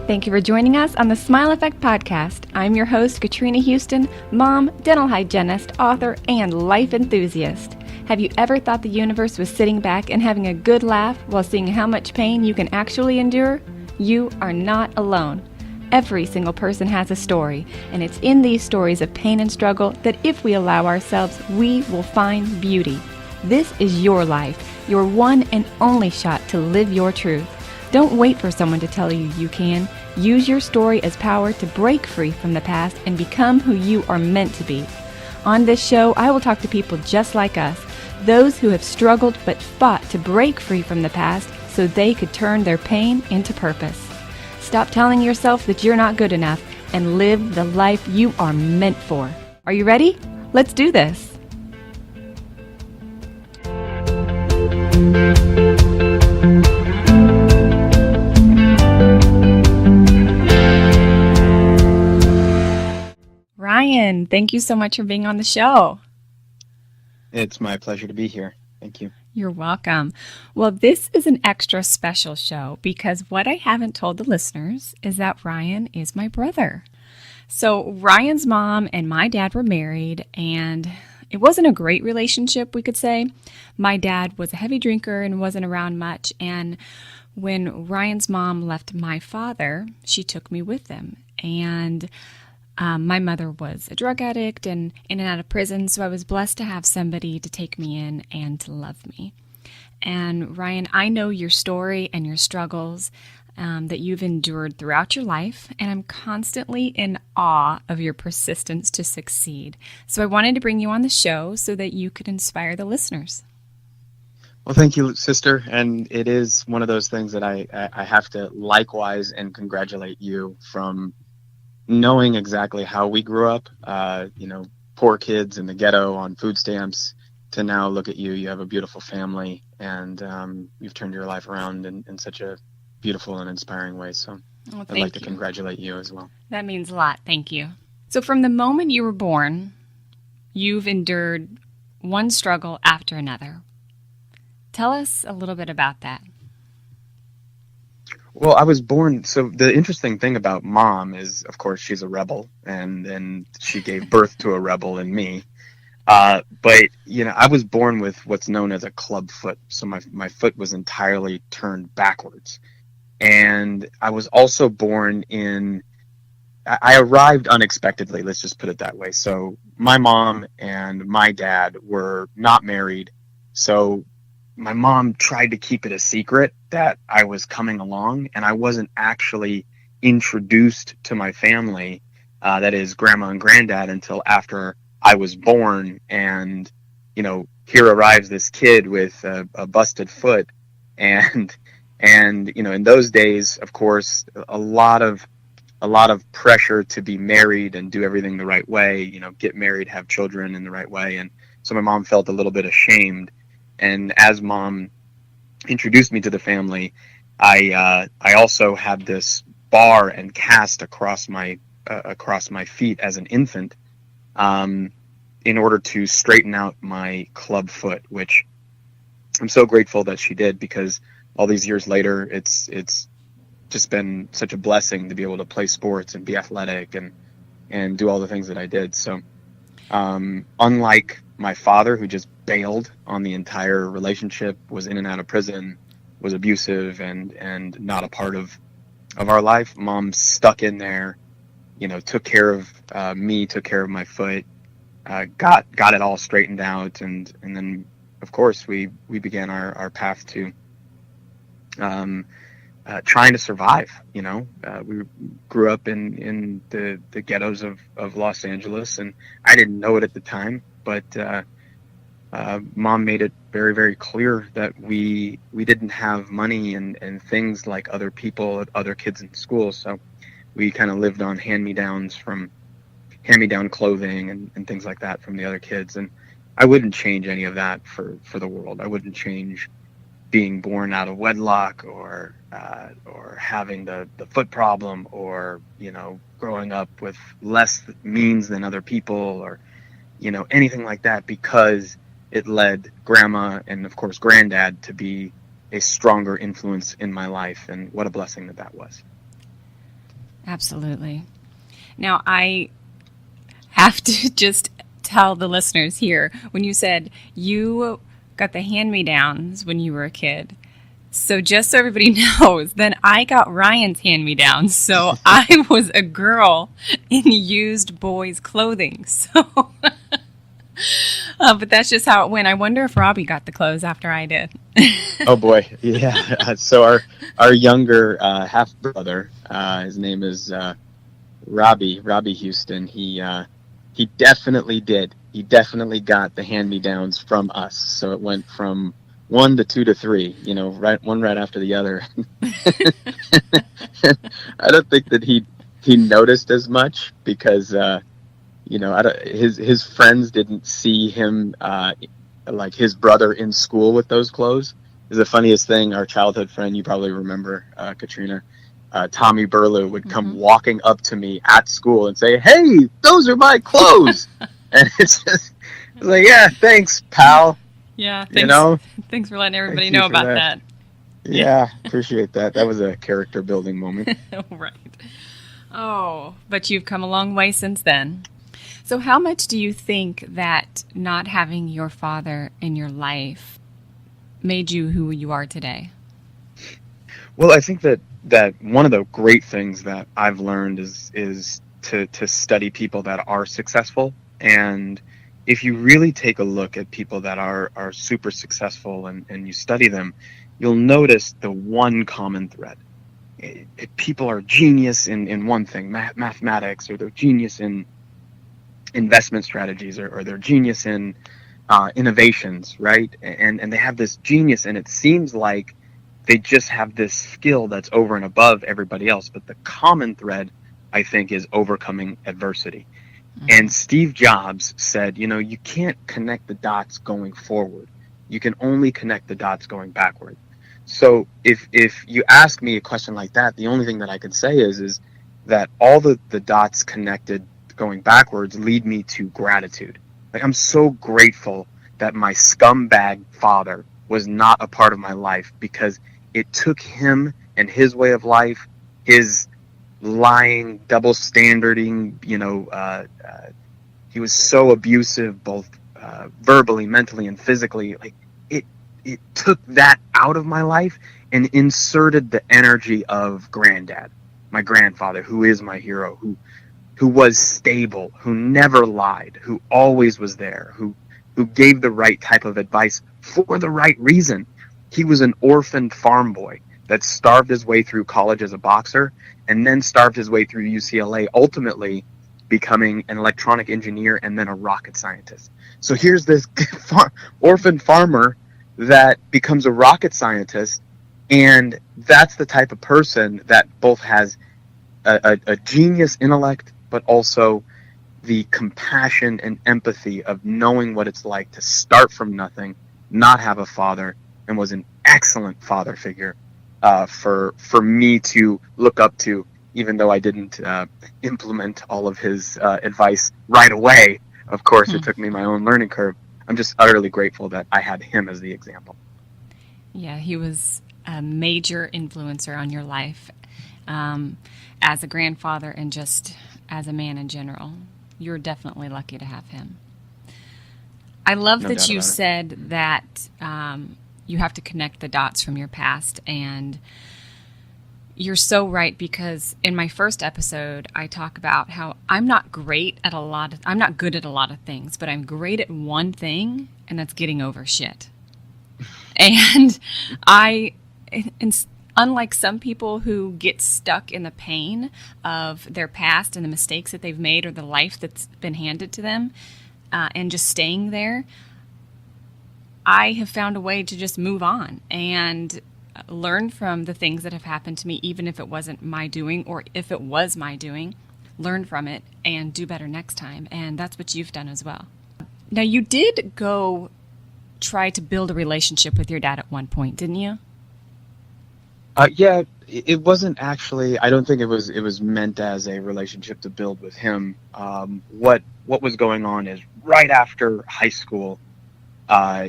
Thank you for joining us on the Smile Effect Podcast. I'm your host, Katrina Houston, mom, dental hygienist, author, and life enthusiast. Have you ever thought the universe was sitting back and having a good laugh while seeing how much pain you can actually endure? You are not alone. Every single person has a story, and it's in these stories of pain and struggle that if we allow ourselves, we will find beauty. This is your life, your one and only shot to live your truth. Don't wait for someone to tell you you can. Use your story as power to break free from the past and become who you are meant to be. On this show, I will talk to people just like us, those who have struggled but fought to break free from the past so they could turn their pain into purpose. Stop telling yourself that you're not good enough and live the life you are meant for. Are you ready? Let's do this. Ryan, thank you so much for being on the show. It's my pleasure to be here. Thank you. You're welcome. Well, this is an extra special show because what I haven't told the listeners is that Ryan is my brother. So Ryan's mom and my dad were married, and it wasn't a great relationship, we could say. My dad was a heavy drinker and wasn't around much, and when Ryan's mom left my father, she took me with them. And my mother was a drug addict and in and out of prison, so I was blessed to have somebody to take me in and to love me. And Ryan, I know your story and your struggles that you've endured throughout your life, and I'm constantly in awe of your persistence to succeed. So I wanted to bring you on the show so that you could inspire the listeners. Well, thank you, sister. And it is one of those things that I have to likewise and congratulate you from knowing exactly how we grew up, poor kids in the ghetto on food stamps, to now look at you. You have a beautiful family, and you've turned your life around in such a beautiful and inspiring way. So I'd like to congratulate you as well. That means a lot. Thank you. So from the moment you were born, you've endured one struggle after another. Tell us a little bit about that. Well, I was born, so the interesting thing about mom is, of course, she's a rebel, and she gave birth to a rebel in me. But, I was born with what's known as a club foot. So my foot was entirely turned backwards. And I was also born I arrived unexpectedly, let's just put it that way. So my mom and my dad were not married. So my mom tried to keep it a secret that I was coming along, and I wasn't actually introduced to my family, that is grandma and granddad, until after I was born. And, here arrives this kid with a busted foot. And, in those days, of course, a lot of pressure to be married and do everything the right way, get married, have children in the right way. And so my mom felt a little bit ashamed. And as mom introduced me to the family, I also had this bar and cast across my feet as an infant, in order to straighten out my club foot, which I'm so grateful that she did, because all these years later, it's just been such a blessing to be able to play sports and be athletic and do all the things that I did. So, unlike my father, who just bailed on the entire relationship, was in and out of prison, was abusive and not a part of our life, mom stuck in there, took care of me, took care of my foot, got it all straightened out, and then of course we began our path to trying to survive. We grew up in the ghettos of Los Angeles, and I didn't know it at the time, but mom made it very, very clear that we didn't have money and things like other people, other kids in school. So we kind of lived on hand-me-down clothing and things like that from the other kids. And I wouldn't change any of that for the world. I wouldn't change being born out of wedlock or having the foot problem, or growing up with less means than other people, or anything like that, because it led grandma and of course granddad to be a stronger influence in my life. And what a blessing that was. Absolutely. Now, I have to just tell the listeners here, when you said you got the hand-me-downs when you were a kid, so just so everybody knows, then I got Ryan's hand-me-downs. So I was a girl in used boys' clothing. So, but that's just how it went. I wonder if Robbie got the clothes after I did. Oh boy, yeah. So our younger half brother, his name is Robbie Houston. He definitely did. He definitely got the hand-me-downs from us. So it went from 1 to 2 to 3, one right after the other. I don't think that he noticed as much because his friends didn't see him like his brother in school with those clothes. Is the funniest thing. Our childhood friend, you probably remember, Katrina, Tommy Burlew would come walking up to me at school and say, "Hey, those are my clothes." And it's like, yeah, thanks, pal. Yeah, thanks. Thanks for letting everybody know about that. Yeah, appreciate that. That was a character building moment. Right. Oh, but you've come a long way since then. So how much do you think that not having your father in your life made you who you are today? Well, I think that one of the great things that I've learned is to study people that are successful. And if you really take a look at people that are super successful and you study them, you'll notice the one common thread. People are genius in one thing, mathematics, or they're genius in investment strategies, or they're genius in innovations, right? And they have this genius, and it seems like they just have this skill that's over and above everybody else. But the common thread, I think, is overcoming adversity. And Steve Jobs said, you can't connect the dots going forward. You can only connect the dots going backward. So if you ask me a question like that, the only thing that I can say is that all the dots connected going backwards lead me to gratitude. Like, I'm so grateful that my scumbag father was not a part of my life, because it took him and his way of life, his lying, double standarding, he was so abusive, both verbally, mentally, and physically. Like, it took that out of my life and inserted the energy of granddad, my grandfather, who is my hero, who was stable, who never lied, who always was there, who gave the right type of advice for the right reason. He was an orphaned farm boy that starved his way through college as a boxer, and then starved his way through UCLA, ultimately becoming an electronic engineer and then a rocket scientist. So here's this orphan farmer that becomes a rocket scientist, and that's the type of person that both has a genius intellect, but also the compassion and empathy of knowing what it's like to start from nothing, not have a father, and was an excellent father figure for me to look up to, even though I didn't implement all of his advice right away. Of course, it took me my own learning curve. I'm just utterly grateful that I had him as the example. Yeah, he was a major influencer on your life as a grandfather and just as a man in general. You're definitely lucky to have him. I love that you said that you have to connect the dots from your past, and you're so right, because in my first episode, I talk about how I'm not good at a lot of things, but I'm great at one thing, and that's getting over shit. And unlike some people who get stuck in the pain of their past and the mistakes that they've made or the life that's been handed to them, and just staying there, I have found a way to just move on and learn from the things that have happened to me, even if it wasn't my doing, or if it was my doing, learn from it and do better next time. And that's what you've done as well. Now, you did go try to build a relationship with your dad at one point, didn't you? Yeah, it wasn't actually. I don't think it was meant as a relationship to build with him. What was going on is, right after high school,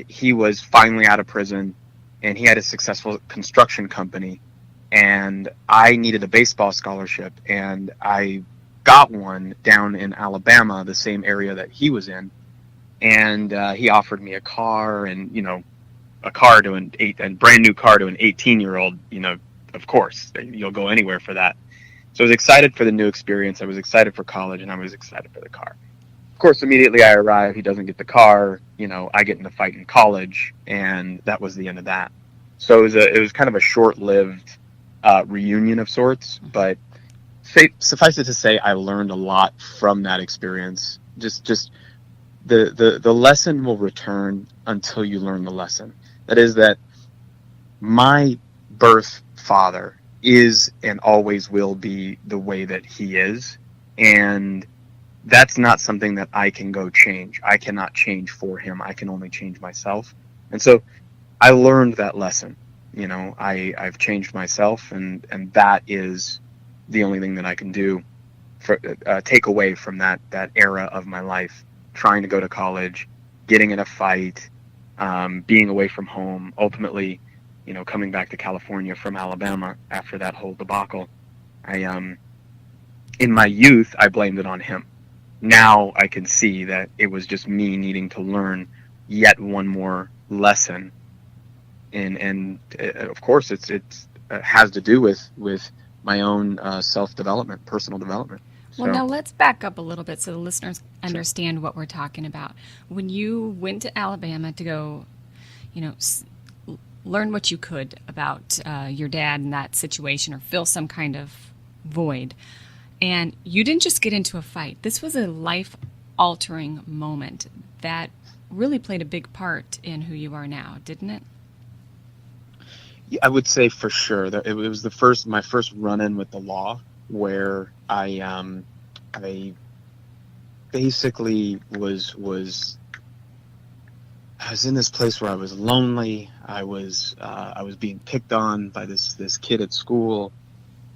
he was finally out of prison, and he had a successful construction company. and I needed a baseball scholarship, and I got one down in Alabama, the same area that he was in, and he offered me a car, and a car to a brand new car to an 18-year-old. Of course, you'll go anywhere for that. So I was excited for the new experience. I was excited for college, and I was excited for the car. Of course, immediately I arrive, he doesn't get the car. I get in a fight in college, and that was the end of that. So it was kind of a short-lived reunion of sorts, but suffice it to say, I learned a lot from that experience. Just the lesson will return until you learn the lesson. That is that my birth father is and always will be the way that he is, and that's not something that I can go change. I cannot change for him. I can only change myself. And so I learned that lesson. I've changed myself, and that is the only thing that I can do for take away from that era of my life, trying to go to college, getting in a fight, being away from home, ultimately, coming back to California from Alabama after that whole debacle. In my youth, I blamed it on him. Now I can see that it was just me needing to learn yet one more lesson, and of course it has to do with my own self-development, personal development. Well, now let's back up a little bit so the listeners understand what we're talking about. When you went to Alabama to go, learn what you could about your dad in that situation, or fill some kind of void, and you didn't just get into a fight. This was a life-altering moment that really played a big part in who you are now, didn't it? Yeah, I would say for sure that it was my first run-in with the law, where I basically was in this place where I was lonely. I was being picked on by this kid at school,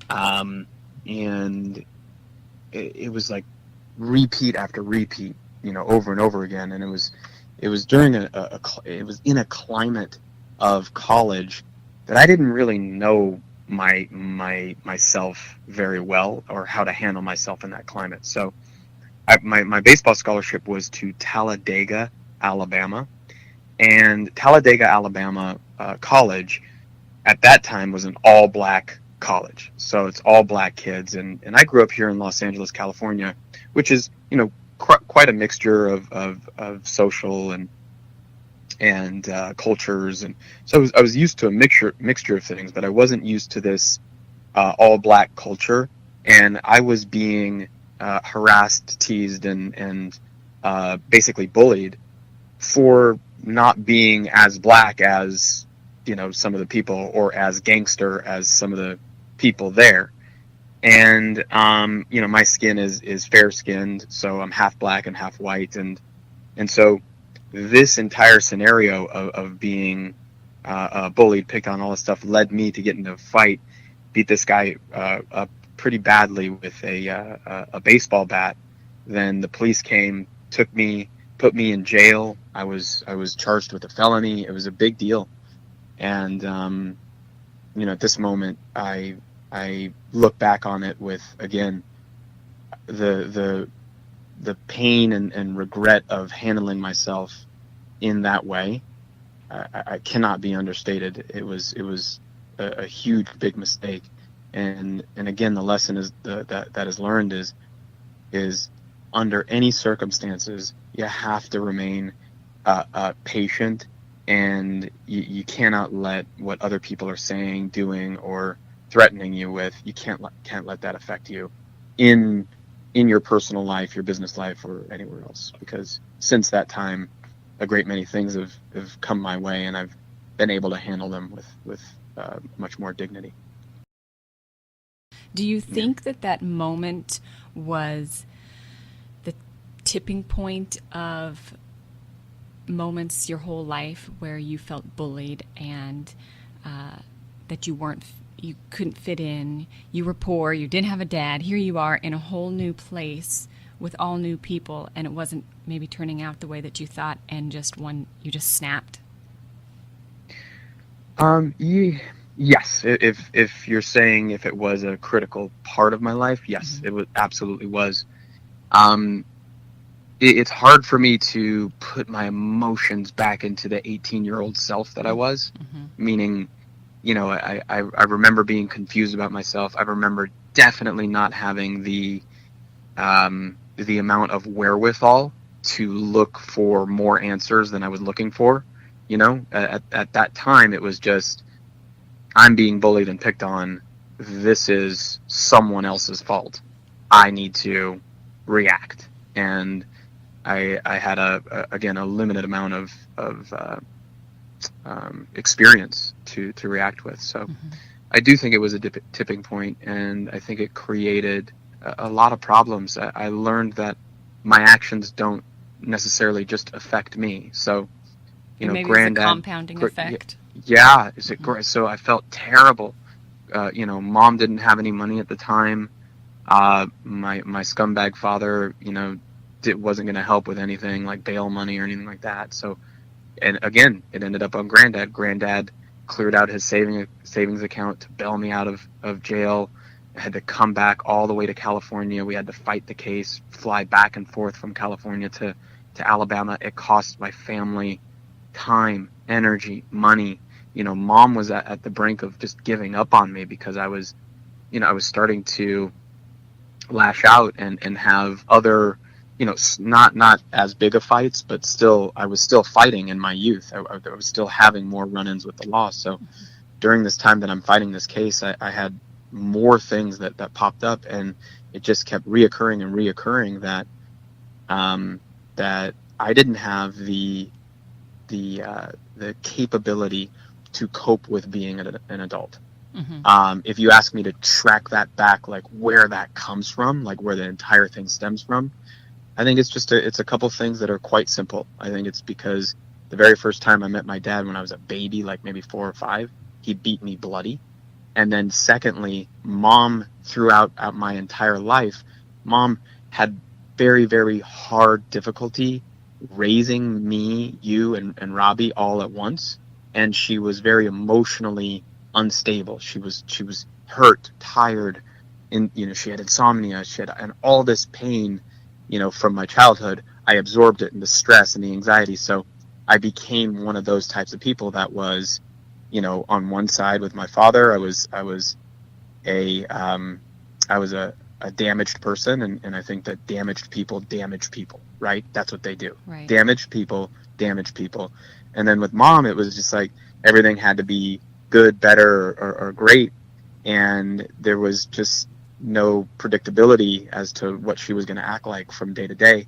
and it was like repeat after repeat, over and over again. And it was during it was in a climate of college that I didn't really know myself very well, or how to handle myself in that climate. So my baseball scholarship was to Talladega, Alabama, and Talladega, Alabama college at that time was an all black college. So it's all black kids, and I grew up here in Los Angeles, California, which is quite a mixture of social and cultures, and so I was used to a mixture of things, but I wasn't used to this all black culture, and I was being harassed, teased, and basically bullied for not being as black as some of the people, or as gangster as some of the people there. And my skin is fair skinned, so I'm half black and half white, and so this entire scenario of being bullied, picked on, all this stuff, led me to get into a fight, beat this guy up pretty badly with a baseball bat. Then the police came, took me, put me in jail. I was charged with a felony. It was a big deal, and at this moment, I look back on it with, again, the pain and regret of handling myself in that way. I cannot be understated. It was a huge, big mistake, and again, the lesson is that is learned is under any circumstances, you have to remain patient, and you cannot let what other people are saying, doing, or threatening you with, you can't let that affect you in your personal life, your business life, or anywhere else. Because since that time, a great many things have come my way, and I've been able to handle them with much more dignity. Do you think that moment was the tipping point of moments your whole life where you felt bullied, and that you couldn't fit in, you were poor, you didn't have a dad, here you are in a whole new place with all new people, and it wasn't maybe turning out the way that you thought, and you just snapped? Yeah, Yes, if you're saying if it was a critical part of my life, yes, Mm-hmm. it was absolutely was. Um, it's hard for me to put my emotions back into the 18-year-old self that I was, Mm-hmm. meaning, I remember being confused about myself. I remember definitely not having the amount of wherewithal to look for more answers than I was looking for. At that time, it was just, I'm being bullied and picked on. This is someone else's fault. I need to react. And I had again, a limited amount of experience to react with. So Mm-hmm. I do think it was a tipping point, and I think it created a lot of problems. I learned that my actions don't necessarily just affect me. So, And maybe it was a granddad, compounding effect. yeah, is it Mm-hmm. great? So I felt terrible. Mom didn't have any money at the time. My scumbag father, wasn't going to help with anything like bail money or anything like that. So, and again, it ended up on granddad. Granddad cleared out his savings account to bail me out of jail. I had to come back all the way to California. We had to fight the case, fly back and forth from California to Alabama. It cost my family time, energy, money. Mom was at the brink of just giving up on me because I was starting to lash out and have other, not as big of fights, but still, I was still fighting in my youth. I was still having more run-ins with the law. So during this time that I'm fighting this case, I had more things that popped up, and it just kept reoccurring that I didn't have the capability to cope with being an adult. Mm-hmm. If you ask me to track that back, like where that comes from, like where the entire thing stems from, I think it's a couple things that are quite simple. I think it's because the very first time I met my dad when I was a baby, like maybe 4 or 5, he beat me bloody. And then secondly, mom, throughout my entire life, mom had very, very hard difficulty raising me, you, and Robbie all at once. And she was very emotionally unstable. She was hurt, tired, and she had insomnia. She had and all this pain, from my childhood. I absorbed it, and the stress and the anxiety. So I became one of those types of people that was, on one side with my father, a um, I was a damaged person, and I think that damaged people damage people, right? That's what they do. Right. Damaged people damage people. And then with mom, it was just like everything had to be good, better, or great, and there was just no predictability as to what she was going to act like from day to day.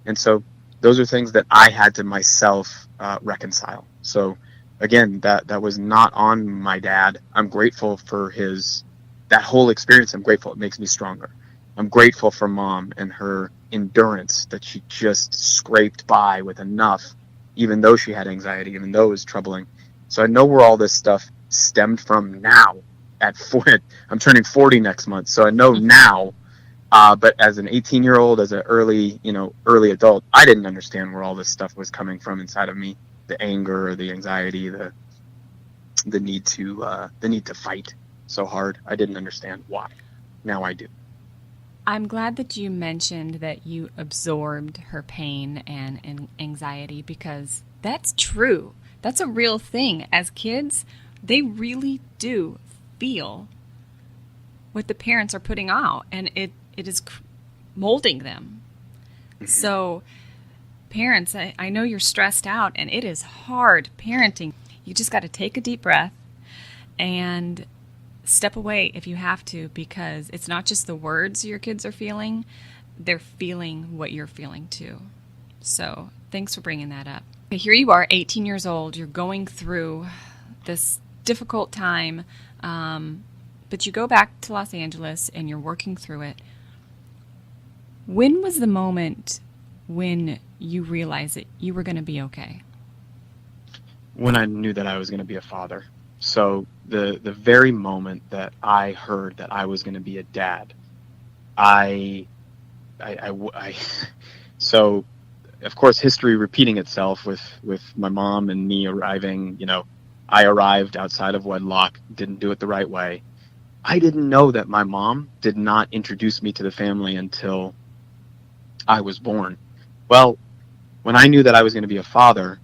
And so those are things that I had to myself reconcile. So again, that was not on my dad. I'm grateful for that whole experience. I'm grateful. It makes me stronger. I'm grateful for mom and her endurance, that she just scraped by with enough, even though she had anxiety, even though it was troubling. So I know where all this stuff stemmed from now. I'm turning 40 next month, so I know now. But as an 18-year-old, as an early adult, I didn't understand where all this stuff was coming from inside of me. The anger, the anxiety, the need to fight so hard. I didn't understand why. Now I do. I'm glad that you mentioned that you absorbed her pain and anxiety, because that's true. That's a real thing. As kids, they really do feel what the parents are putting out, and it is molding them. So, parents, I know you're stressed out, and it is hard parenting. You just got to take a deep breath and step away if you have to, because it's not just the words your kids are feeling, they're feeling what you're feeling too. So thanks for bringing that up. Okay, here you are, 18 years old, you're going through this difficult time, but you go back to Los Angeles and you're working through it. When was the moment when you realized that you were going to be okay? When I knew that I was going to be a father. So the very moment that I heard that I was going to be a dad, so of course history repeating itself with my mom and me arriving, I arrived outside of wedlock, didn't do it the right way. I didn't know that my mom did not introduce me to the family until I was born. Well, when I knew that I was going to be a father,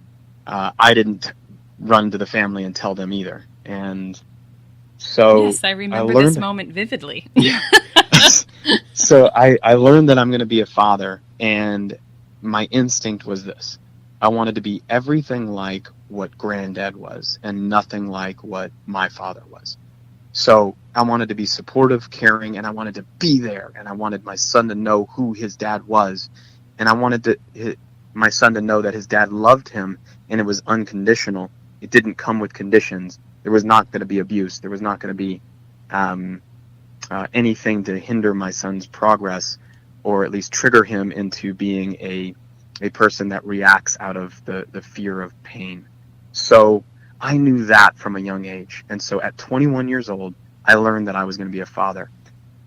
I didn't run to the family and tell them either. And so Yes, I I remember this learned, moment vividly. yeah. So I learned that I'm going to be a father, and my instinct was this. I wanted to be everything like what Granddad was and nothing like what my father was. So I wanted to be supportive, caring, and I wanted to be there, and I wanted my son to know who his dad was, and I wanted my son to know that his dad loved him, and it was unconditional. It didn't come with conditions. There was not going to be abuse. There was not going to be um, anything to hinder my son's progress, or at least trigger him into being a person that reacts out of the fear of pain. So I knew that from a young age. And so at 21 years old, I learned that I was going to be a father.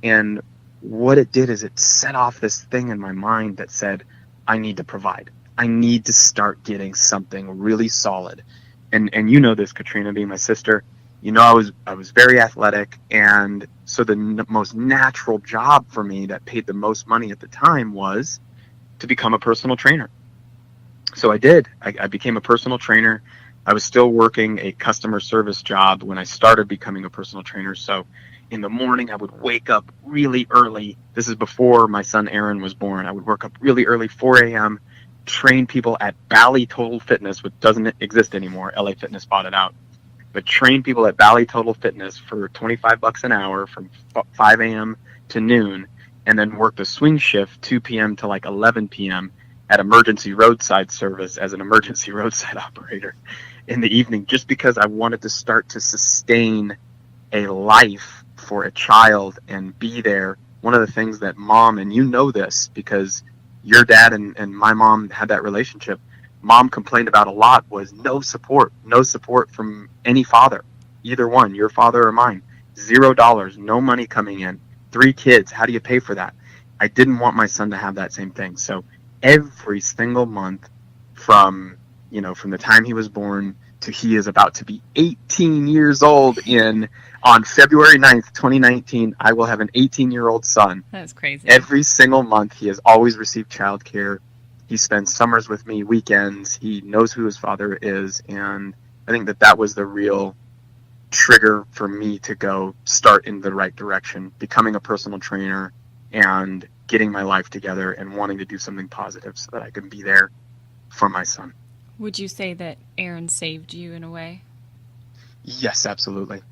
And what it did is it set off this thing in my mind that said, I need to provide. I need to start getting something really solid. And you know this, Katrina, being my sister. You know, I was very athletic, and so the most natural job for me that paid the most money at the time was to become a personal trainer. So I did. I became a personal trainer. I was still working a customer service job when I started becoming a personal trainer. So in the morning, I would wake up really early. This is before my son Aaron was born. I would wake up really early, 4 a.m., train people at Bally Total Fitness, which doesn't exist anymore. LA Fitness bought it out. But train people at Bally Total Fitness for $25 an hour from 5 a.m. to noon, and then work the swing shift 2 p.m. to like 11 p.m. at emergency roadside service as an emergency roadside operator in the evening, just because I wanted to start to sustain a life for a child and be there. One of the things that mom, and you know this because your dad and my mom had that relationship, mom complained about a lot, was no support from any father, either one, your father or mine. $0, no money coming in, 3 kids, how do you pay for that? I didn't want my son to have that same thing. So every single month from the time he was born to he is about to be 18 years old on February 9th, 2019, I will have an 18-year-old son. That's crazy. Every single month he has always received childcare. He spends summers with me, weekends. He knows who his father is. And I think that was the real trigger for me to go start in the right direction, becoming a personal trainer and getting my life together and wanting to do something positive so that I can be there for my son. Would you say that Aaron saved you in a way? Yes, absolutely.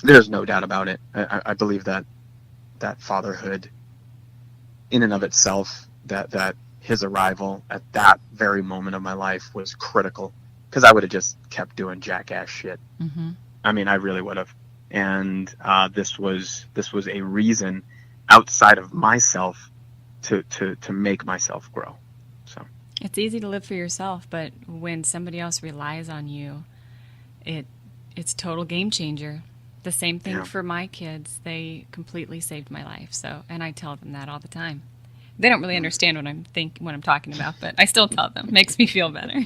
There's no doubt about it. I believe that fatherhood in and of itself, that his arrival at that very moment of my life was critical, because I would have just kept doing jackass shit. Mm-hmm. I mean, I really would have. And this was a reason outside of myself to make myself grow. So it's easy to live for yourself, but when somebody else relies on you, it's a total game changer. The same thing for my kids. They completely saved my life. So, and I tell them that all the time. They don't really understand what I'm talking about, but I still tell them. Makes me feel better.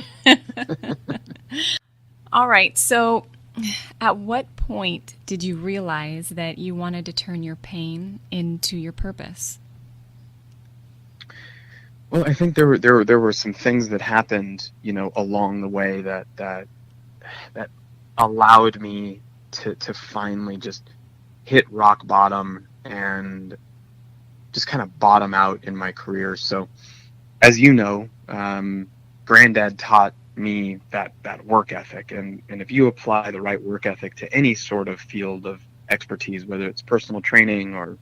All right. So, at what point did you realize that you wanted to turn your pain into your purpose? Well, I think there were some things that happened, along the way that allowed me to finally just hit rock bottom and just kind of bottom out in my career. So, as you know, Granddad taught me that work ethic, and if you apply the right work ethic to any sort of field of expertise, whether it's personal training or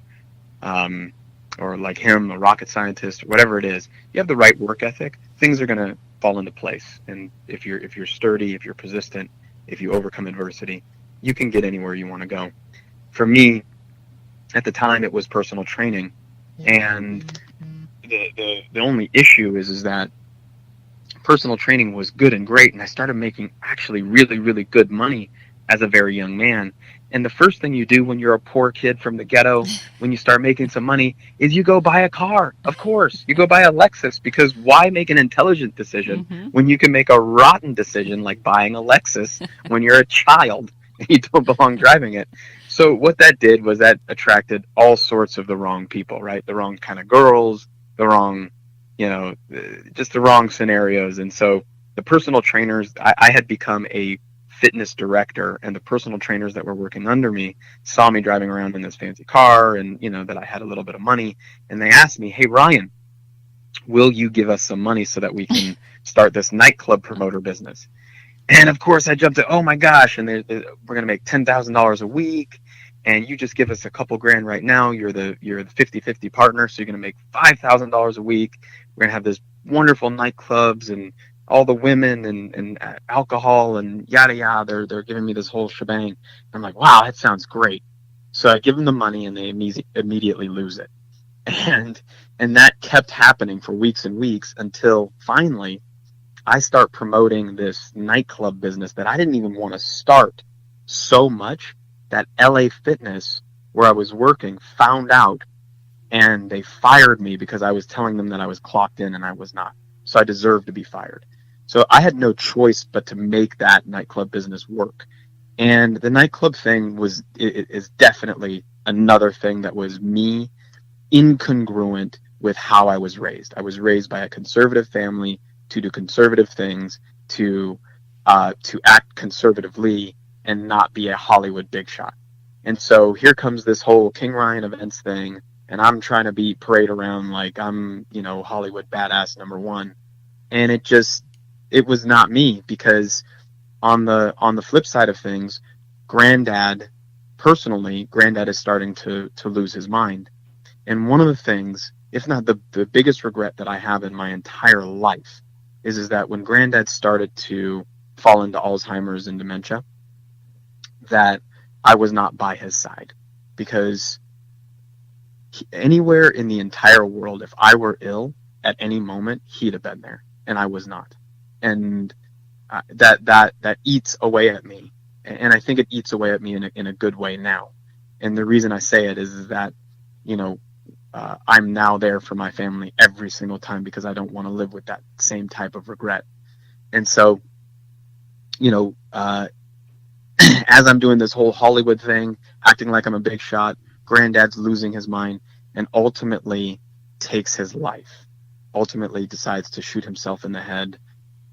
like him, a rocket scientist, or whatever it is, you have the right work ethic, things are going to fall into place. And if you're sturdy, if you're persistent, if you overcome adversity, you can get anywhere you want to go. For me, at the time, it was personal training, and the only issue is that personal training was good and great, and I started making actually really, really good money as a very young man. And the first thing you do when you're a poor kid from the ghetto, when you start making some money, is you go buy a car. Of course, you go buy a Lexus, because why make an intelligent decision Mm-hmm. when you can make a rotten decision like buying a Lexus when you're a child and you don't belong driving it? So what that did was that attracted all sorts of the wrong people, right? The wrong kind of girls, the wrong, just the wrong scenarios. And so the personal trainers, I had become a fitness director, and the personal trainers that were working under me saw me driving around in this fancy car, and that I had a little bit of money, and they asked me, "Hey Ryan, will you give us some money so that we can start this nightclub promoter business?" And of course I jumped to, oh my gosh, and we're going to make $10,000 a week, and you just give us a couple grand right now. You're the 50-50 partner, so you're going to make $5,000 a week. We're going to have this wonderful nightclubs and all the women and alcohol and yada yada. They're giving me this whole shebang. I'm like, wow, that sounds great. So I give them the money, and they immediately lose it. And that kept happening for weeks and weeks until finally I start promoting this nightclub business that I didn't even want to start, so much that LA Fitness, where I was working, found out, and they fired me because I was telling them that I was clocked in and I was not. So I deserved to be fired. So I had no choice but to make that nightclub business work. And the nightclub thing is definitely another thing that was me incongruent with how I was raised. I was raised by a conservative family to do conservative things, to act conservatively and not be a Hollywood big shot. And so here comes this whole King Ryan events thing, and I'm trying to parade around like I'm, Hollywood badass number one. And it was not me, because on the flip side of things, Granddad is starting to lose his mind. And one of the things, if not the biggest regret that I have in my entire life, is that when Granddad started to fall into Alzheimer's and dementia, that I was not by his side. Because anywhere in the entire world, if I were ill at any moment, he'd have been there, and I was not. And that eats away at me, and I think it eats away at me in a good way now. And the reason I say it is that I'm now there for my family every single time, because I don't want to live with that same type of regret. And so, as I'm doing this whole Hollywood thing, acting like I'm a big shot, Granddad's losing his mind and ultimately takes his life. Ultimately decides to shoot himself in the head,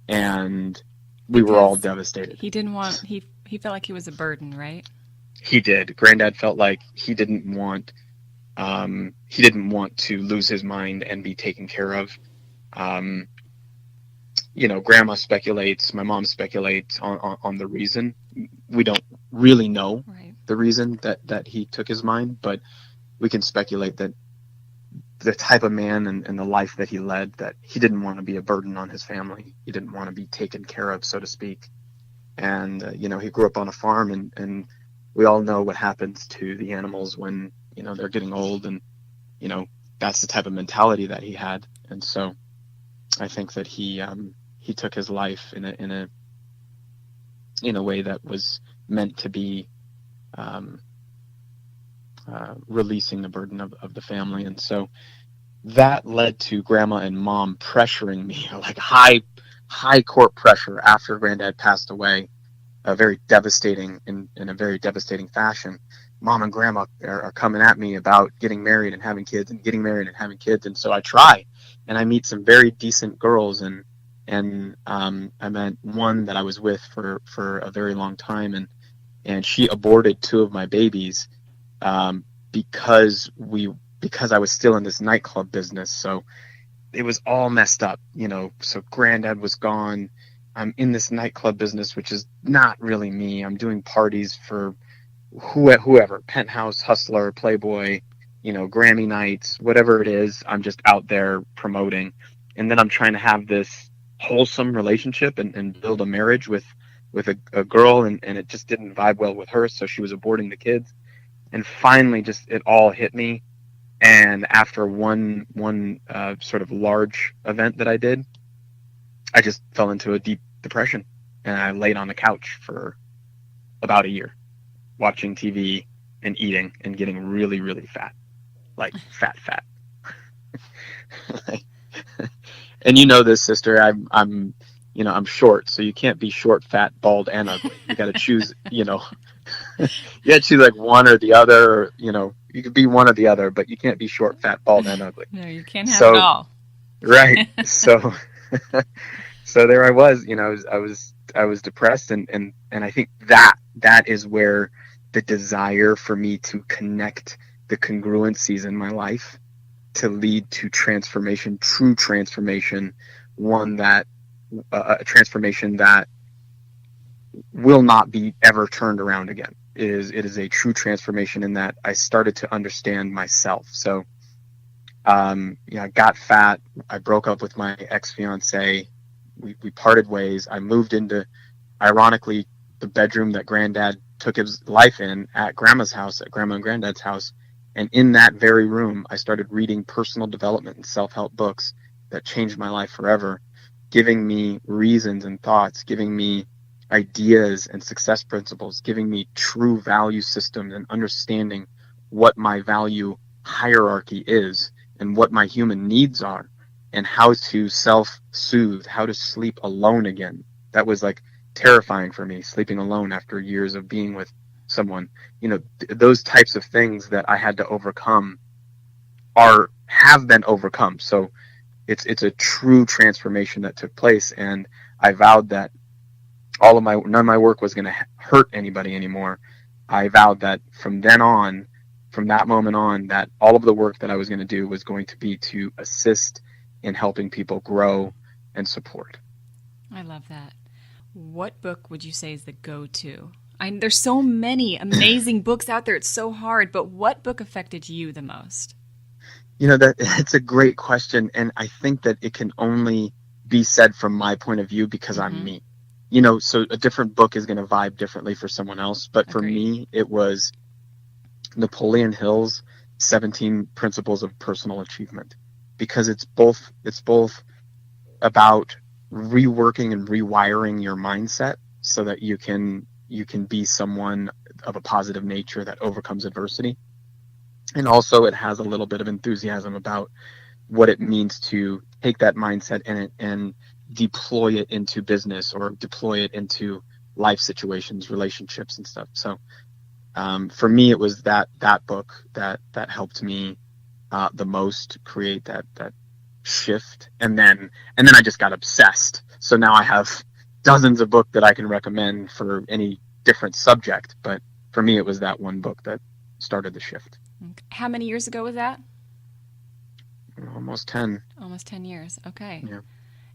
and we were all devastated. He didn't want, he felt like he was a burden, right? He did. Granddad felt like he didn't want to lose his mind and be taken care of. Grandma speculates, my mom speculates on the reason. We don't really know the reason that he took his mind, but we can speculate that the type of man and the life that he led, that he didn't want to be a burden on his family. He didn't want to be taken care of, so to speak. And, he grew up on a farm, and we all know what happens to the animals when, they're getting old, and, that's the type of mentality that he had. And so I think that he took his life in a way that was meant to be, releasing the burden of the family. And so that led to Grandma and Mom pressuring me, like high court pressure, after Granddad passed away, in a very devastating fashion. Mom and Grandma are coming at me about getting married and having kids, and getting married and having kids. And so I try, and I meet some very decent girls, and I met one that I was with for a very long time, and she aborted 2 of my babies, because I was still in this nightclub business. So it was all messed up, so Granddad was gone. I'm in this nightclub business, which is not really me. I'm doing parties for whoever, Penthouse, Hustler, Playboy, Grammy nights, whatever it is. I'm just out there promoting. And then I'm trying to have this wholesome relationship and build a marriage with a girl, and it just didn't vibe well with her. So she was aborting the kids. And finally, just it all hit me. And after one sort of large event that I did, I just fell into a deep depression, and I laid on the couch for about a year, watching TV and eating and getting really, really fat, like fat. And you know this, sister. I'm short, so you can't be short, fat, bald, and ugly. You got to choose. You got to choose like one or the other. Or, you could be one or the other, but you can't be short, fat, bald, and ugly. No, you can't have it So, all. right. So, so there I was. I was depressed, and I think that is where the desire for me to connect the congruencies in my life to lead to transformation, true transformation, one that a transformation that will not be ever turned around again. It is a true transformation in that I started to understand myself. So, I got fat. I broke up with my ex-fiance. We parted ways. I moved into, ironically, the bedroom that Granddad took his life in at Grandma's house, at Grandma and Granddad's house. And in that very room, I started reading personal development and self-help books that changed my life forever, giving me reasons and thoughts, giving me ideas and success principles, giving me true value systems and understanding what my value hierarchy is and what my human needs are and how to self-soothe, how to sleep alone again. That was like terrifying for me, sleeping alone after years of being with someone. Those types of things that I had to overcome have been overcome. So it's a true transformation that took place, and I vowed that none of my work was going to hurt anybody anymore. I vowed that from that moment on, that all of the work that I was going to do was going to be to assist in helping people grow and support. I love that. What book would you say is the go-to? There's so many amazing books out there. It's so hard, but what book affected you the most? It's a great question, and I think that it can only be said from my point of view because I'm me. So a different book is going to vibe differently for someone else, but for me, it was Napoleon Hill's 17 Principles of Personal Achievement, because it's both about reworking and rewiring your mindset so that you can be someone of a positive nature that overcomes adversity. And also it has a little bit of enthusiasm about what it means to take that mindset and deploy it into business or deploy it into life situations, relationships and stuff. So for me, it was that book that helped me the most create that shift. And then I just got obsessed. So now I have dozens of books that I can recommend for any different subject. But for me, it was that one book that started the shift. How many years ago was that? Almost 10. Almost 10 years. Okay. Yeah.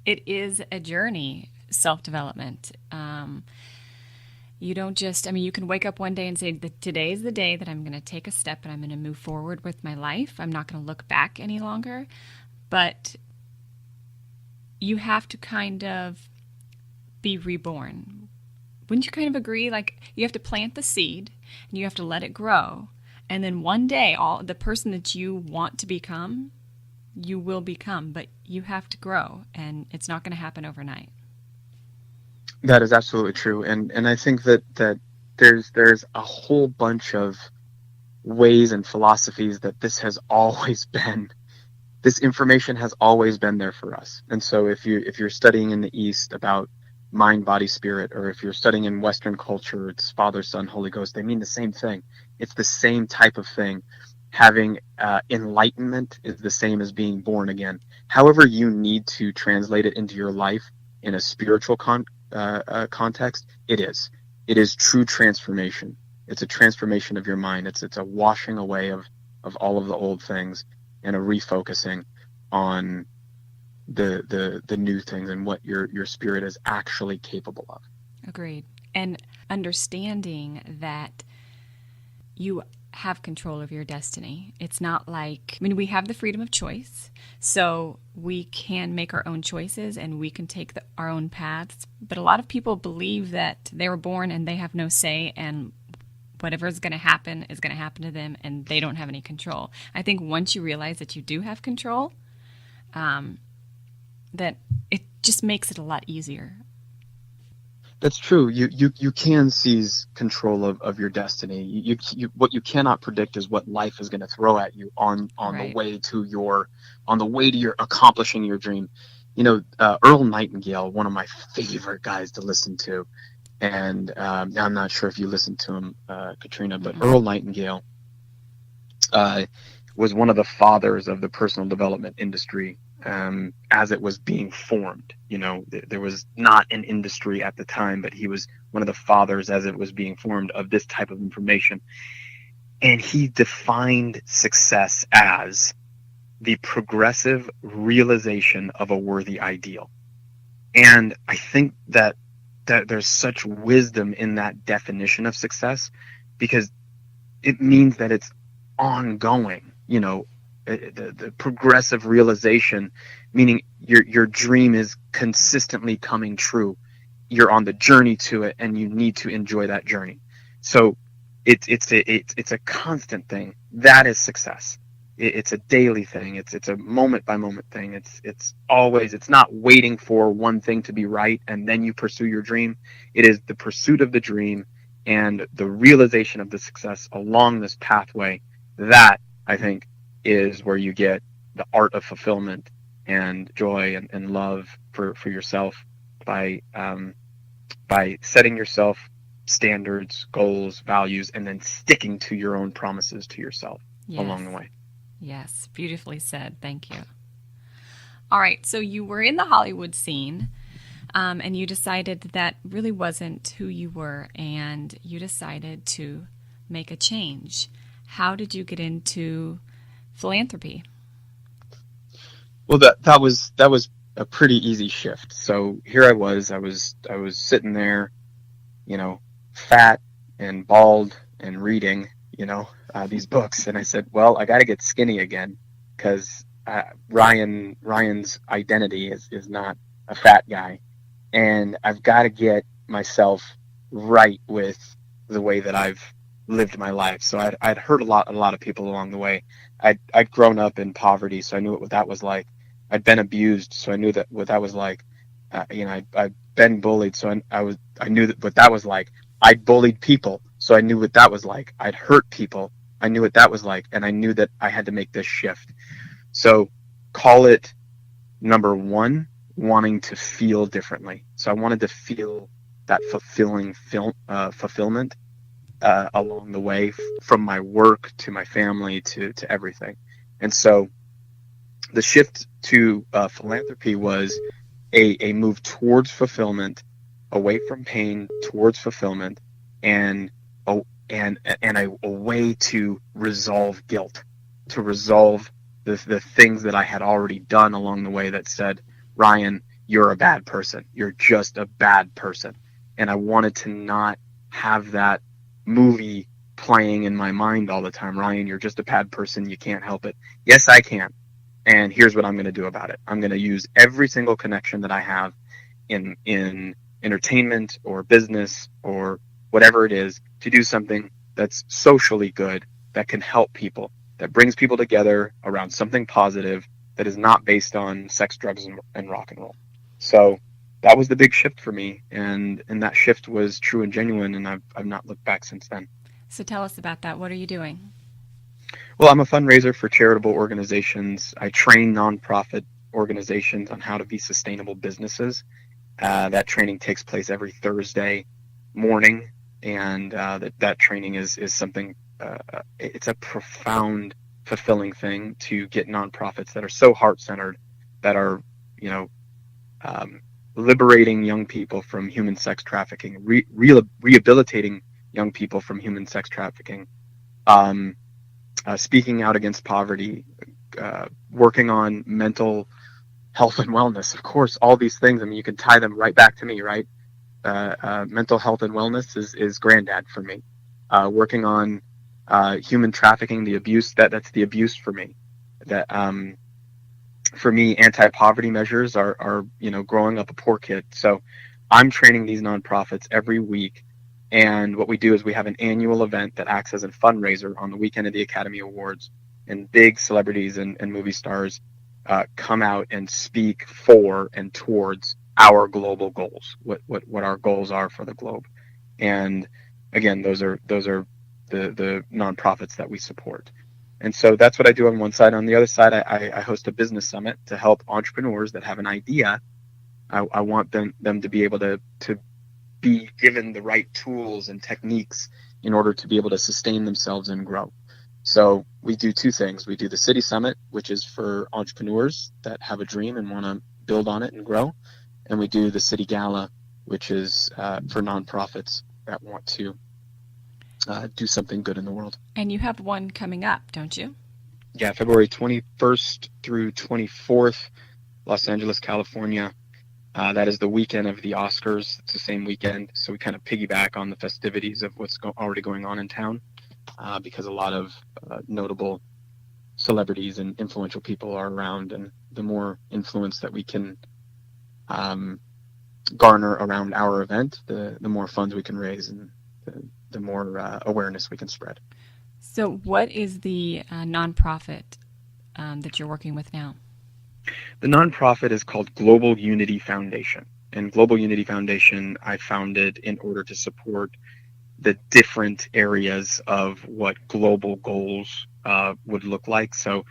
It is a journey, self-development. You don't just, you can wake up one day and say that today's the day that I'm going to take a step and I'm going to move forward with my life. I'm not going to look back any longer. But you have to kind of be reborn. Wouldn't you kind of agree? Like, you have to plant the seed and you have to let it grow. And then one day, the person that you want to become, you will become. But you have to grow, and it's not going to happen overnight. That is absolutely true. And I think that there's a whole bunch of ways and philosophies that this information has always been there for us. And so if you're studying in the East about mind, body, spirit, or if you're studying in Western culture, it's Father, Son, Holy Ghost, they mean the same thing. It's the same type of thing. Having enlightenment is the same as being born again. However you need to translate it into your life in a spiritual context, it is true transformation. It's a transformation of your mind. It's a washing away of all of the old things and a refocusing on the new things and what your spirit is actually capable of. Agreed. And understanding that you have control of your destiny. It's not like, we have the freedom of choice, so we can make our own choices and we can take our own paths. But a lot of people believe that they were born and they have no say, and whatever is going to happen to them, and they don't have any control. I think once you realize that you do have control, that it just makes it a lot easier. That's true. You can seize control of your destiny. What you cannot predict is what life is going to throw at you on the Right. way to your accomplishing your dream. Earl Nightingale, one of my favorite guys to listen to, and I'm not sure if you listened to him, Katrina, but Mm-mm. Earl Nightingale uh, was one of the fathers of the personal development industry as it was being formed. There was not an industry at the time, but he was one of the fathers as it was being formed of this type of information. And he defined success as the progressive realization of a worthy ideal. And I think that there's such wisdom in that definition of success, because it means that it's ongoing. The progressive realization, meaning your dream is consistently coming true. You're on the journey to it, and you need to enjoy that journey. So it's a constant thing. That is success. It's a daily thing. It's a moment by moment thing. It's not waiting for one thing to be right and then you pursue your dream. It is the pursuit of the dream and the realization of the success along this pathway. That, I think, is where you get the art of fulfillment and joy and love for yourself by setting yourself standards, goals, values, and then sticking to your own promises to yourself Yes. along the way. Yes. Beautifully said. Thank you. All right. So you were in the Hollywood scene, and you decided that really wasn't who you were, and you decided to make a change. How did you get into philanthropy? Well, that was a pretty easy shift. So here I was sitting there, you know, fat and bald and reading, these books, and I said, well, I got to get skinny again, because Ryan's identity is not a fat guy, and I've got to get myself right with the way that I've lived my life. So I'd heard a lot of people along the way. I'd grown up in poverty, so I knew what that was like. I'd been abused, so I knew that what that was like. I'd been bullied, so I knew that what that was like. I'd bullied people, so I knew what that was like. I'd hurt people, I knew what that was like, and I knew that I had to make this shift. So call it number one, wanting to feel differently. So I wanted to feel that fulfillment along the way, from my work to my family to everything. And so the shift to philanthropy was a move towards fulfillment, away from pain towards fulfillment, and a way to resolve guilt, to resolve the things that I had already done along the way that said, Ryan, you're a bad person. You're just a bad person. And I wanted to not have that movie playing in my mind all the time. Ryan, you're just a bad person. You can't help it. Yes, I can. And here's what I'm going to do about it. I'm going to use every single connection that I have in entertainment or business or whatever it is to do something that's socially good, that can help people, that brings people together around something positive, that is not based on sex, drugs, and rock and roll. So that was the big shift for me, and that shift was true and genuine, and I've not looked back since then. So tell us about that. What are you doing? Well, I'm a fundraiser for charitable organizations. I train nonprofit organizations on how to be sustainable businesses. That training takes place every Thursday morning, and that training is something. It's a profound, fulfilling thing to get nonprofits that are so heart centered, that are you know liberating young people from human sex trafficking, rehabilitating young people from human sex trafficking. Um, Speaking out against poverty, working on mental health and wellness. Of course, all these things, I mean, you can tie them right back to me, right? Mental health and wellness is granddad for me. Working on human trafficking, the abuse, that's the abuse for me. That For me, anti-poverty measures are growing up a poor kid. So I'm training these nonprofits every week, and what we do is we have an annual event that acts as a fundraiser on the weekend of the Academy Awards, and big celebrities and movie stars come out and speak for and towards our global goals, what our goals are for the globe. And again, those are the nonprofits that we support. And so that's what I do on one side. On the other side, I host a business summit to help entrepreneurs that have an idea. I want them to be able to be given the right tools and techniques in order to be able to sustain themselves and grow. So we do two things. We do the City Summit, which is for entrepreneurs that have a dream and want to build on it and grow. And we do the City Gala, which is for nonprofits that want to do something good in the world. And you have one coming up, don't you? Yeah, February 21st through 24th, Los Angeles, California. That is the weekend of the Oscars. It's the same weekend, so we kind of piggyback on the festivities of what's already going on in town, because a lot of notable celebrities and influential people are around, and the more influence that we can garner around our event, the more funds we can raise, and the more awareness we can spread. So what is the nonprofit that you're working with now? The nonprofit is called Global Unity Foundation. And Global Unity Foundation I founded in order to support the different areas of what global goals would look like. So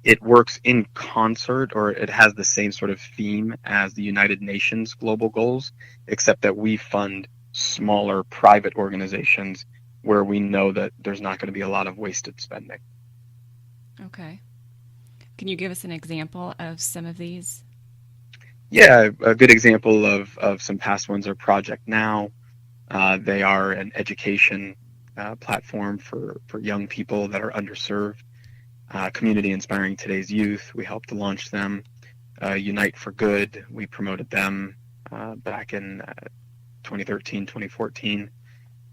it works in concert, or it has the same sort of theme as the United Nations global goals, except that we fund smaller private organizations where we know that there's not going to be a lot of wasted spending. Okay. Can you give us an example of some of these? Yeah, a good example of some past ones are Project Now. They are an education platform for young people that are underserved. Community Inspiring Today's Youth, we helped to launch them. Unite for Good, we promoted them back in 2013, 2014.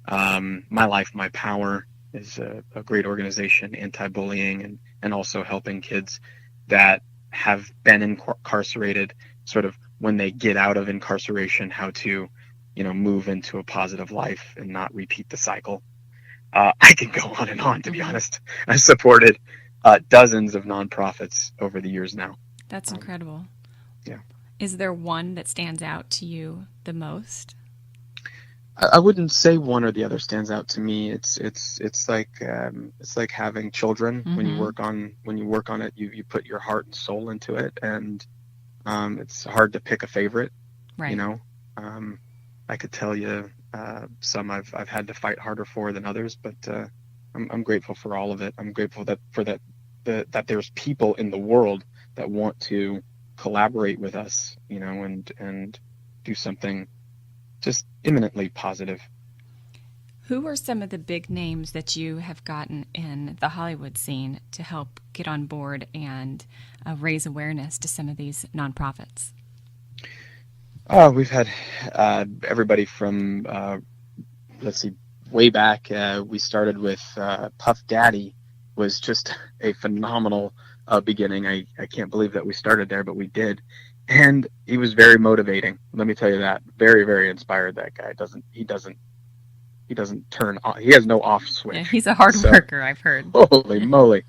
My Life, My Power is a great organization, anti-bullying and also helping kids that have been incarcerated, sort of when they get out of incarceration, how to, move into a positive life and not repeat the cycle. I can go on and on, to be honest. I've supported dozens of nonprofits over the years now. That's incredible. Yeah. Is there one that stands out to you the most? I wouldn't say one or the other stands out to me. It's like having children. Mm-hmm. When you work on it, you put your heart and soul into it, and it's hard to pick a favorite. Right. I could tell you some I've had to fight harder for than others, but I'm grateful for all of it. I'm grateful that there's people in the world that want to collaborate with us, and do something just imminently positive. Who are some of the big names that you have gotten in the Hollywood scene to help get on board and raise awareness to some of these nonprofits? Oh, we've had everybody from, let's see, way back. We started with Puff Daddy, was just a phenomenal beginning. I can't believe that we started there, but we did. And he was very motivating. Let me tell you that. Very, very inspired, that guy. He doesn't turn off. He has no off switch. Yeah, he's a hard worker, I've heard. Holy moly.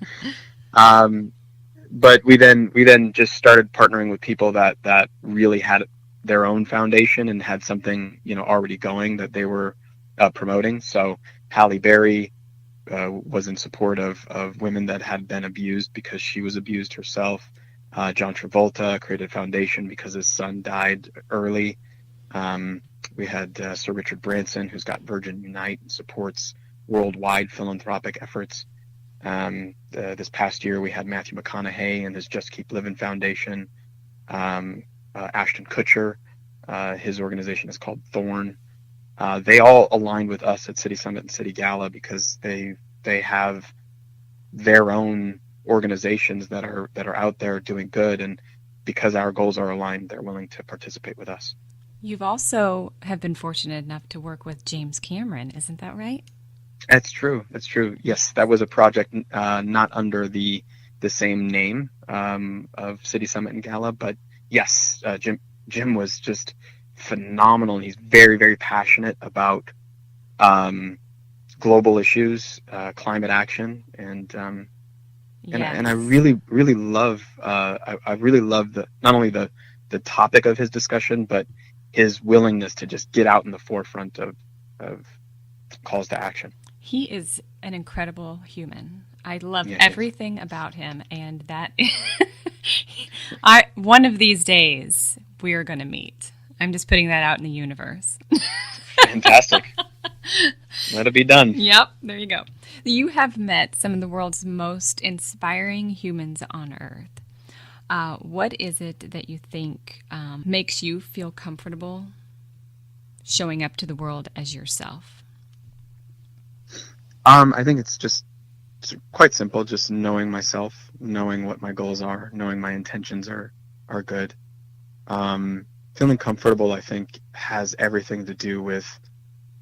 But we then just started partnering with people that really had their own foundation and had something, already going that they were promoting. So Halle Berry was in support of women that had been abused because she was abused herself. John Travolta created a foundation because his son died early. We had Sir Richard Branson, who's got Virgin Unite and supports worldwide philanthropic efforts. This past year, we had Matthew McConaughey and his Just Keep Living Foundation. Ashton Kutcher, his organization is called Thorn. They all aligned with us at City Summit and City Gala because they have their own organizations that are out there doing good, and because our goals are aligned, they're willing to participate with us. You've also have been fortunate enough to work with James Cameron, isn't that right? That's true. Yes, that was a project not under the same name of City Summit and Gala, but yes, Jim was just phenomenal, and he's very, very passionate about global issues, climate action, and I really, really love I really love not only the the topic of his discussion, but his willingness to just get out in the forefront of calls to action. He is an incredible human. I love Yeah, everything about him, and that one of these days we are going to meet. I'm just putting that out in the universe. Fantastic. Let it be done. Yep, there you go. You have met some of the world's most inspiring humans on Earth. What is it that you think makes you feel comfortable showing up to the world as yourself? I think it's quite simple, just knowing myself, knowing what my goals are, knowing my intentions are good. Feeling comfortable, I think, has everything to do with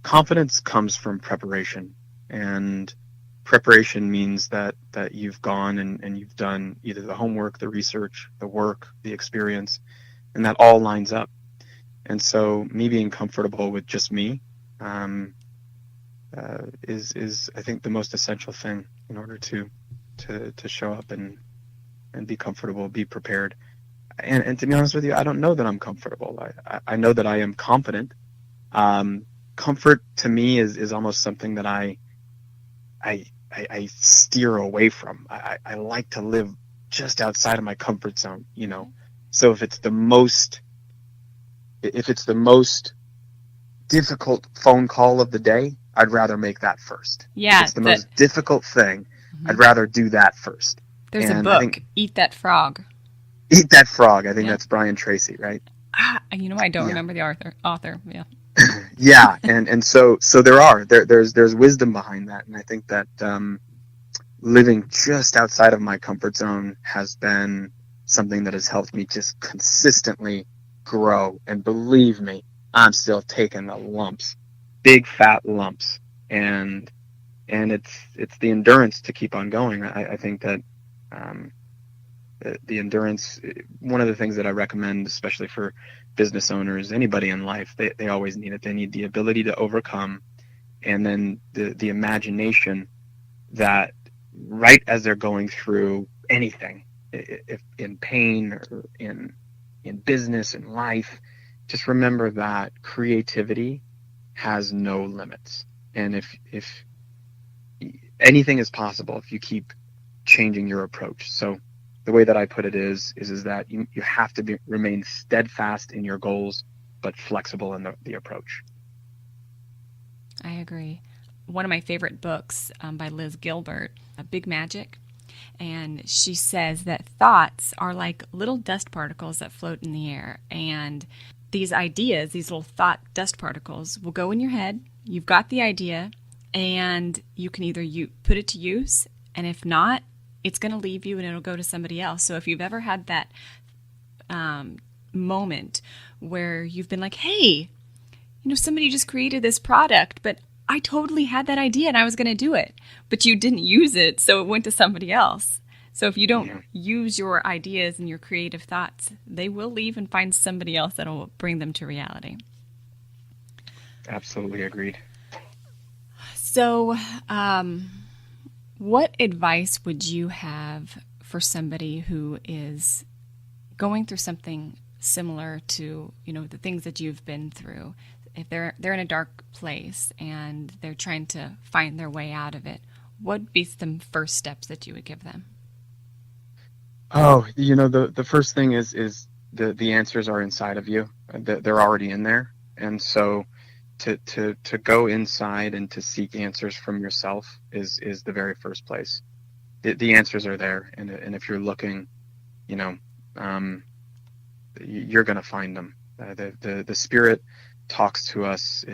confidence comes from preparation. And preparation means that you've gone and you've done either the homework, the research, the work, the experience, and that all lines up. And so me being comfortable with just me is I think the most essential thing in order to show up and be comfortable, be prepared. And to be honest with you, I don't know that I'm comfortable. I know that I am confident. Comfort to me is almost something that I steer away from. I like to live just outside of my comfort zone, you know. So if it's the most difficult phone call of the day, I'd rather make that first. Yeah, if it's the most difficult thing, I'd rather do that first. There's a book, Eat That Frog. Eat That Frog. I think that's Brian Tracy, right? I don't remember the author. Yeah. Yeah, and so there's wisdom behind that, and I think that living just outside of my comfort zone has been something that has helped me just consistently grow. And believe me, I'm still taking the lumps, big fat lumps, and it's the endurance to keep on going. I think that the endurance, one of the things that I recommend, especially for business owners, anybody in life, they always need it. They need the ability to overcome, and then the imagination that right as they're going through anything, if in pain or in business and life, just remember that creativity has no limits. And if anything is possible if you keep changing your approach. So the way that I put it is that you have to remain steadfast in your goals, but flexible in the approach. I agree. One of my favorite books by Liz Gilbert, Big Magic, and she says that thoughts are like little dust particles that float in the air. And these ideas, these little thought dust particles, will go in your head. You've got the idea, and you can either put it to use, and if not, it's going to leave you and it'll go to somebody else. So if you've ever had that moment where you've been like, hey, somebody just created this product, but I totally had that idea and I was going to do it, but you didn't use it, so it went to somebody else. So if you don't use your ideas and your creative thoughts, they will leave and find somebody else that will bring them to reality. Absolutely agreed. So, what advice would you have for somebody who is going through something similar to, the things that you've been through? If they're in a dark place and they're trying to find their way out of it, what would be some first steps that you would give them? Oh, the first thing is the answers are inside of you. They're already in there. And so to go inside and to seek answers from yourself is the very first place. The answers are there. And if you're looking, you're going to find them. The Spirit talks to us.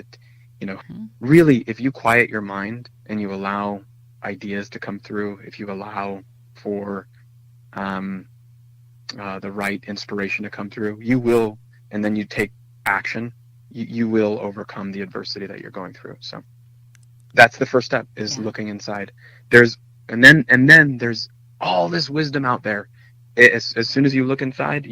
Really, if you quiet your mind and you allow ideas to come through, if you allow for the right inspiration to come through, you will, and then you take action, you will overcome the adversity that you're going through. So that's the first step, is looking inside. And then there's all this wisdom out there. As soon as you look inside,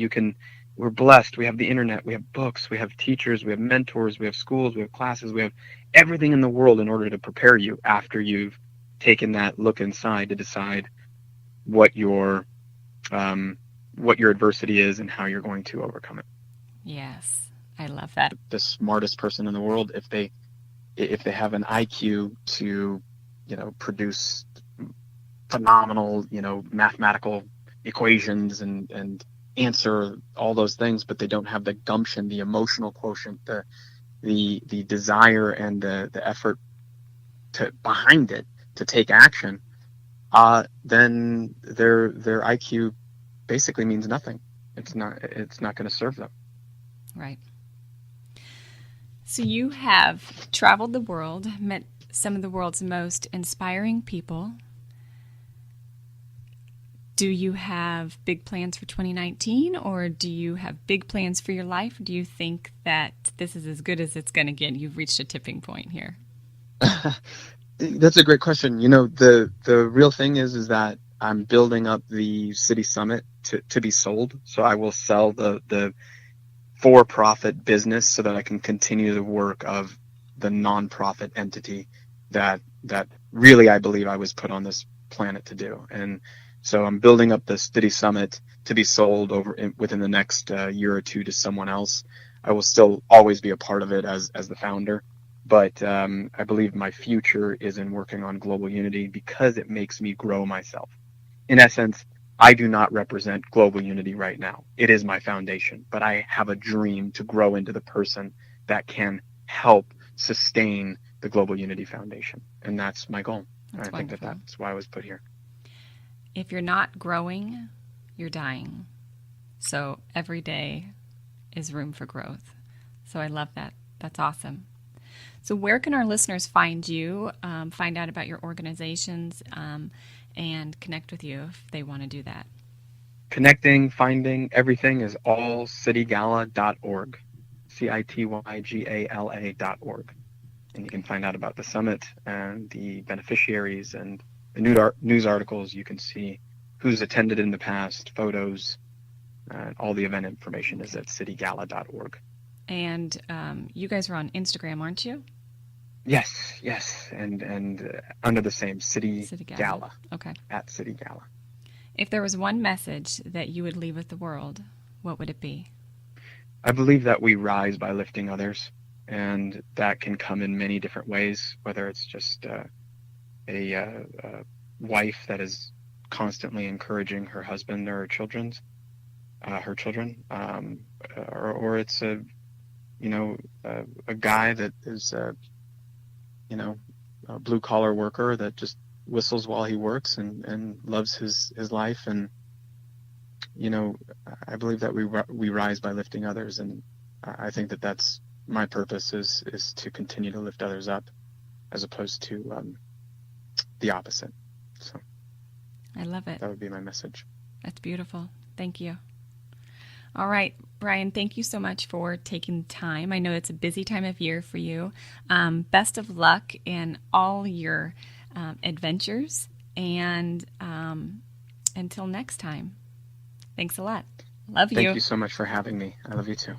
we're blessed. We have the internet, we have books, we have teachers, we have mentors, we have schools, we have classes, we have everything in the world in order to prepare you after you've taken that look inside to decide what your adversity is and how you're going to overcome it. Yes, I love that. The smartest person in the world, if they have an IQ to, produce phenomenal, mathematical equations and answer all those things, but they don't have the gumption, the emotional quotient, the desire and the effort behind it to take action, then their IQ basically means nothing. It's not going to serve them. Right. So you have traveled the world, met some of the world's most inspiring people. Do you have big plans for 2019, or do you have big plans for your life? Do you think that this is as good as it's going to get? You've reached a tipping point here. That's a great question. The real thing is that I'm building up the City Summit to be sold. So I will sell the for-profit business so that I can continue the work of the non-profit entity that really I believe I was put on this planet to do. And so I'm building up the City Summit to be sold within the next year or two to someone else. I will still always be a part of it as the founder, but I believe my future is in working on global unity because it makes me grow myself. In essence, I do not represent global unity right now. It is my foundation, but I have a dream to grow into the person that can help sustain the Global Unity Foundation. And that's my goal. That's and I wonderful. think that's why I was put here. If you're not growing, you're dying. So every day is room for growth. So I love that. That's awesome. So where can our listeners find you, find out about your organizations, and connect with you if they want to do that? Connecting, finding, everything is all citygala.org. CITYGALA.org. And you can find out about the summit and the beneficiaries and the news articles. You can see who's attended in the past, photos, all the event information is at citygala.org. And you guys are on Instagram, aren't you? Yes, and under the same City Gala. Okay. At City Gala. If there was one message that you would leave with the world, what would it be? I believe that we rise by lifting others, and that can come in many different ways, whether it's just a wife that is constantly encouraging her husband or her children, or it's a guy that is a blue collar worker that just whistles while he works and loves his life. And I believe that we rise by lifting others, and I think that that's my purpose is to continue to lift others up as opposed to the opposite. So I love it. That would be my message. That's beautiful. Thank you. All right, Brian, thank you so much for taking the time. I know it's a busy time of year for you. Best of luck in all your adventures, and until next time, thanks a lot. Love you. Thank you so much for having me. I love you too.